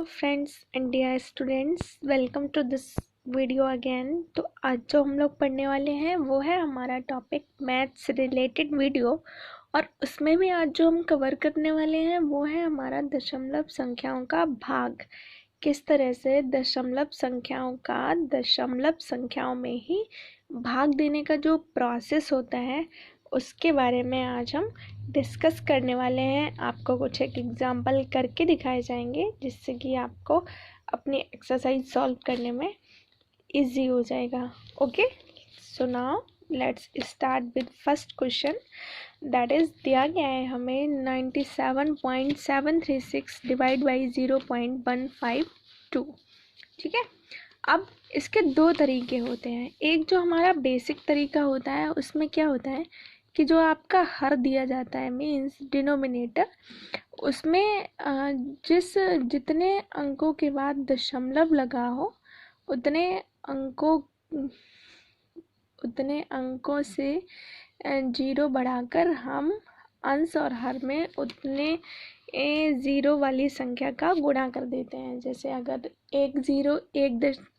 Friends and dear students, welcome to this video again. तो आज जो हम लोग पढ़ने वाले हैं वो है हमारा टॉपिक मैथ्स रिलेटेड वीडियो। और उसमें भी आज जो हम कवर करने वाले हैं वो है हमारा दशमलव संख्याओं का भाग। किस तरह से दशमलव संख्याओं का दशमलव संख्याओं में ही भाग देने का जो प्रोसेस होता है उसके बारे में आज हम डिस्कस करने वाले हैं। आपको कुछ एक एग्जाम्पल करके दिखाए जाएंगे जिससे कि आपको अपनी एक्सरसाइज सॉल्व करने में इजी हो जाएगा। Okay, so now let's start with first question. That is दिया गया है हमें 97.736 डिवाइड बाई 0.152। ठीक है, अब इसके दो तरीके होते हैं। एक जो हमारा बेसिक तरीका होता है उसमें क्या होता है कि जो आपका हर दिया जाता है मीन्स डिनोमिनेटर, उसमें जितने अंकों के बाद दशमलव लगा हो उतने अंकों से जीरो बढ़ाकर हम अंश और हर में उतने ज़ीरो वाली संख्या का गुणा कर देते हैं। जैसे अगर एक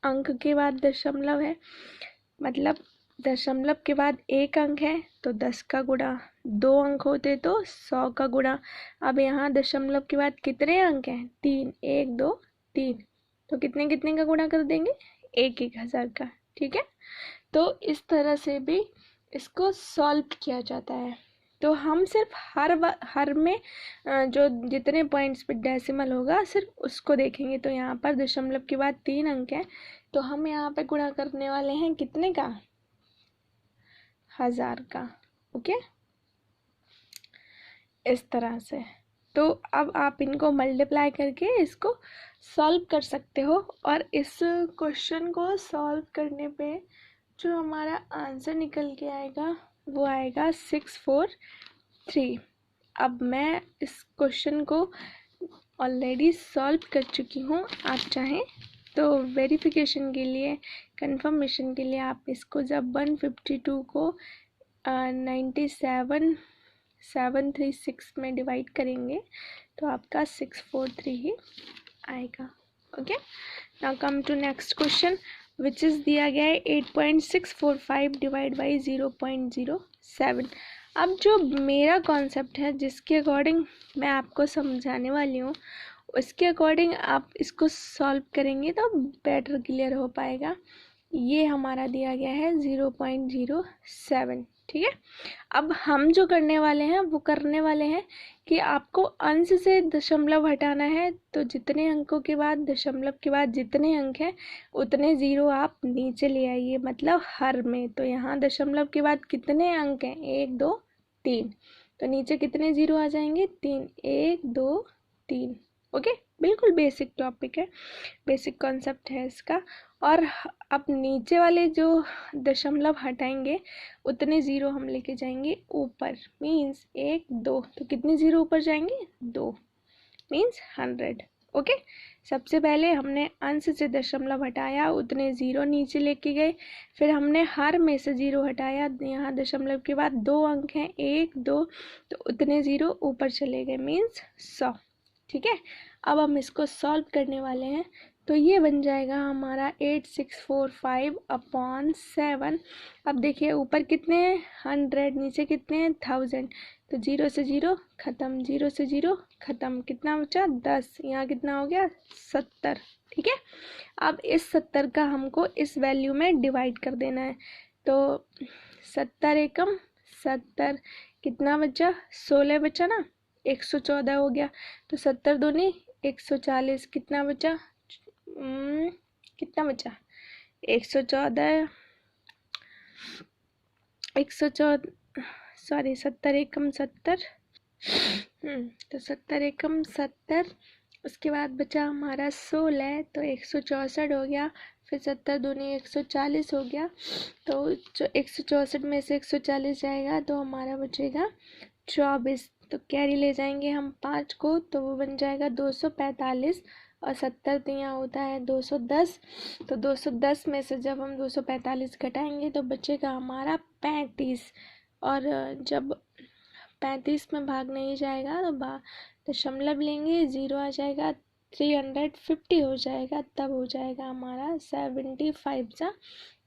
अंक के बाद दशमलव है, मतलब दशमलव के बाद एक अंक है तो 10 का गुणा, 2 अंक होते तो 100 का गुणा। अब यहाँ दशमलव के बाद कितने अंक हैं? 3, 1 2 3, तो कितने कितने का गुणा कर देंगे? 1000 का। ठीक है, तो इस तरह से भी इसको सॉल्व किया जाता है। तो हम सिर्फ हर में जो जितने पॉइंट्स पे डेसिमल होगा सिर्फ उसको देखेंगे। तो यहाँ पर दशमलव के बाद 3 अंक है तो हम यहाँ पे गुणा करने वाले हैं कितने का? 1000 का। ओके, इस तरह से। तो अब आप इनको मल्टीप्लाई करके इसको सॉल्व कर सकते हो। और इस क्वेश्चन को सॉल्व करने पे जो हमारा आंसर निकल के आएगा वो आएगा 643। अब मैं इस क्वेश्चन को ऑलरेडी सॉल्व कर चुकी हूँ। आप चाहें तो वेरिफिकेशन के लिए, कंफर्मेशन के लिए आप इसको जब 152 को 97,736 में डिवाइड करेंगे तो आपका 643 ही आएगा। Okay, now come to next question which is दिया गया है 8.645 डिवाइड बाई 0.07। अब जो मेरा कॉन्सेप्ट है जिसके अकॉर्डिंग मैं आपको समझाने वाली हूँ उसके अकॉर्डिंग आप इसको सॉल्व करेंगे तो बेटर क्लियर हो पाएगा। ये हमारा दिया गया है 0.07। ठीक है, अब हम जो करने वाले हैं वो करने वाले हैं कि आपको अंश से दशमलव हटाना है। तो जितने अंकों के बाद दशमलव के बाद जितने अंक हैं उतने ज़ीरो आप नीचे ले आइए, मतलब हर में। तो यहाँ दशमलव के बाद कितने अंक हैं? 1 2 3, तो नीचे कितने ज़ीरो आ जाएंगे? 3, 1 2 3। ओके, बिल्कुल बेसिक टॉपिक है, बेसिक कॉन्सेप्ट है इसका। और अब नीचे वाले जो दशमलव हटाएंगे उतने ज़ीरो हम लेके जाएंगे ऊपर, मीन्स 1 2, तो कितने ज़ीरो ऊपर जाएंगे? 2, मीन्स 100। ओके, सबसे पहले हमने अंश से दशमलव हटाया, उतने ज़ीरो नीचे लेके गए। फिर हमने हर में से ज़ीरो हटाया, यहाँ दशमलव के बाद 2 अंक हैं 1 2, तो उतने ज़ीरो ऊपर चले गए, मीन्स 100। ठीक है, अब हम इसको सॉल्व करने वाले हैं। तो ये बन जाएगा हमारा 8645/7। अब देखिए ऊपर कितने हैं? 100, नीचे कितने हैं? 1000। तो 0 से 0 ख़त्म, 0 से 0 ख़त्म, कितना बचा? 10। यहाँ कितना हो गया? 70। ठीक है, अब इस 70 का हमको इस वैल्यू में डिवाइड कर देना है। तो 70 एकम 70, कितना बचा? 16 बचा ना, 114 हो गया। तो 70 दूनी 140, कितना बचा? कितना बचा? 114, 70 एकम 70। तो 70 एकम 70, उसके बाद बचा हमारा 16, तो 164 हो गया। फिर 70 दूनी 140 हो गया। तो जो 164 में से 140 जाएगा तो हमारा बचेगा 24। तो कैरी ले जाएंगे हम 5 को, तो वो बन जाएगा 245। और 70 तो यहाँ होता है 210। तो 210 में से जब हम 245 घटाएंगे तो बचेगा हमारा 35। और जब 35 में भाग नहीं जाएगा तो दशमलव लेंगे, ज़ीरो आ जाएगा 350 हो जाएगा, तब हो जाएगा हमारा 75 जा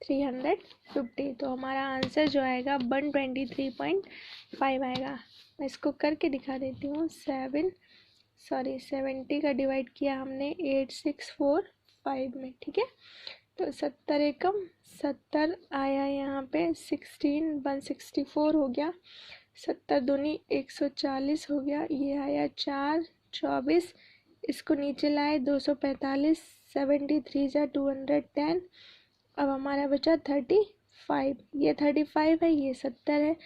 350। तो हमारा आंसर जो आएगा 123.5 आएगा। मैं इसको करके दिखा देती हूँ। 70 का डिवाइड किया हमने 8645 में, ठीक है। तो 70 एकम 70 आया यहाँ पे, 164 हो गया, 70 दूनी 140 हो गया, ये आया 4 24, इसको नीचे लाए 245, 73 जा 210। अब हमारा बचा 35, ये 35 है, ये 70 है,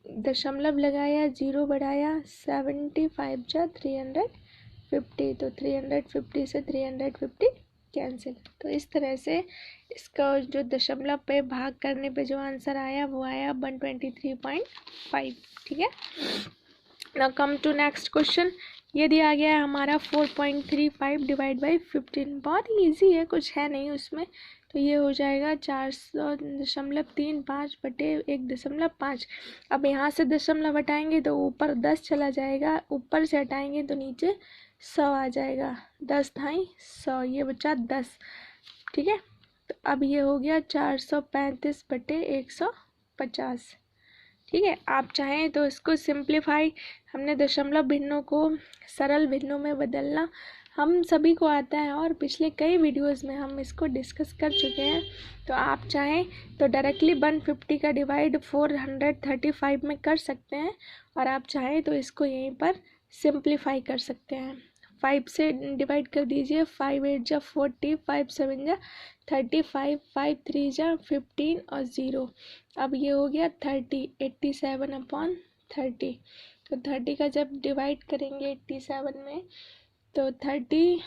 दशमलव लगाया, जीरो बढ़ाया, 75 जा 350। तो 350 से 350 कैंसिल। तो इस तरह से इसका जो दशमलव पे भाग करने पे जो आंसर आया वो आया 123.5, ठीक है। Now come to next question. ये दिया गया है हमारा 4.35 डिवाइड बाई 15। बहुत ईजी है, कुछ है नहीं उसमें। तो ये हो जाएगा 400.35 बटे 1.5। अब यहाँ से दशमलव हटाएंगे तो ऊपर 10 चला जाएगा, ऊपर से हटाएंगे तो नीचे 100 आ जाएगा। 10 ढाई 100, ये बचा 10, ठीक है। तो अब ये हो गया 435 बटे 150, ठीक है। आप चाहें तो इसको सिंप्लीफाई, हमने दशमलव भिन्नों को सरल भिन्नों में बदलना हम सभी को आता है और पिछले कई वीडियोस में हम इसको डिस्कस कर चुके हैं। तो आप चाहें तो डायरेक्टली 150 का डिवाइड 435 में कर सकते हैं, और आप चाहें तो इसको यहीं पर सिंप्लीफाई कर सकते हैं। 5 से डिवाइड कर दीजिए, 5 8 जा 40, 5 7 जा 35, 5 3 जा 15 और 0। अब ये हो गया 30, 87/30। तो 30 का जब डिवाइड करेंगे 87 में तो 30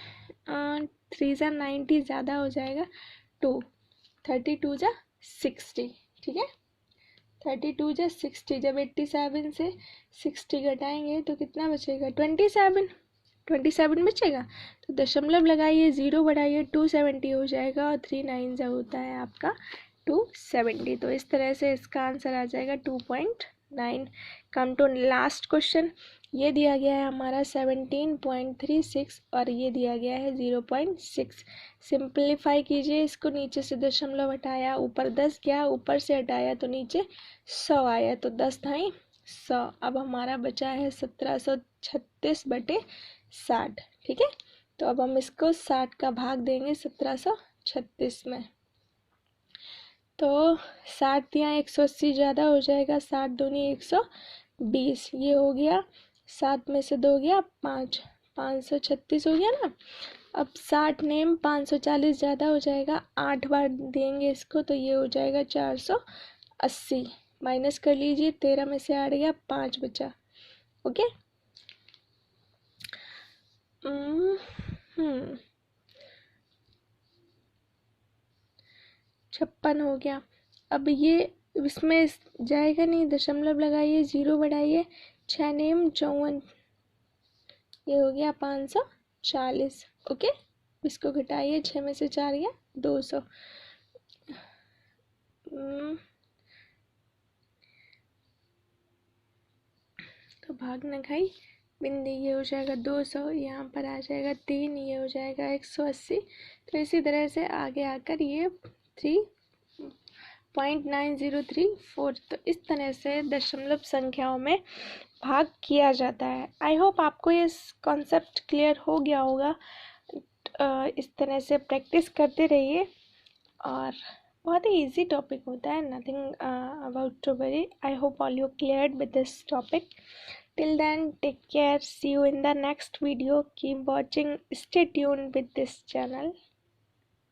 3 जा 90, ज़्यादा हो जाएगा 2, 32 जा 60, ठीक है। 32 जा 60, जब 87 से 60 घटाएंगे तो कितना बचेगा? 27 बचेगा। तो दशमलव लगाइए, ज़ीरो बढ़ाइए, 270 हो जाएगा, और 3 9 जा होता है आपका 270। तो इस तरह से इसका आंसर आ जाएगा 2.9। Come to last question. ये दिया गया है हमारा 17.36 और ये दिया गया है 0.6। सिंप्लीफाई कीजिए इसको, नीचे से दशमलव हटाया, ऊपर 10 गया, ऊपर से हटाया तो नीचे 100 आया, तो 10 ढाई 100। अब हमारा बचा है 1736 बटे 60, ठीक है। तो अब हम इसको 60 का भाग देंगे 1736 में। तो 60 दिया 180 ज़्यादा हो जाएगा, 60 दूनी 120, ये हो गया, 7 में से 2 गया 5, 536 हो गया ना। अब 60 नेम 540 ज़्यादा हो जाएगा, 8 बार देंगे इसको तो ये हो जाएगा 480। माइनस कर लीजिए, 13 में से 8 गया, 5 बचा, ओके। 56 हो गया। अब ये इसमें जाएगा नहीं, दशमलव लगाइए, 0 बढ़ाइए, 6 नेम 54, ये हो गया 540, ओके। इसको घटाइए, 6 में से 4 गया 200। तो भाग न खाई बिंदी, ये हो जाएगा 200, यहाँ पर आ जाएगा 3, ये हो जाएगा 180। तो इसी तरह से आगे आकर ये 3.9034। तो इस तरह से दशमलव संख्याओं में भाग किया जाता है। आई होप आपको ये कॉन्सेप्ट क्लियर हो गया होगा। इस तरह से प्रैक्टिस करते रहिए, और बहुत ही इजी टॉपिक होता है, nothing about to worry. I hope all you cleared with this topic. Till then, take care. See you in the next video. Keep watching. Stay tuned with this channel.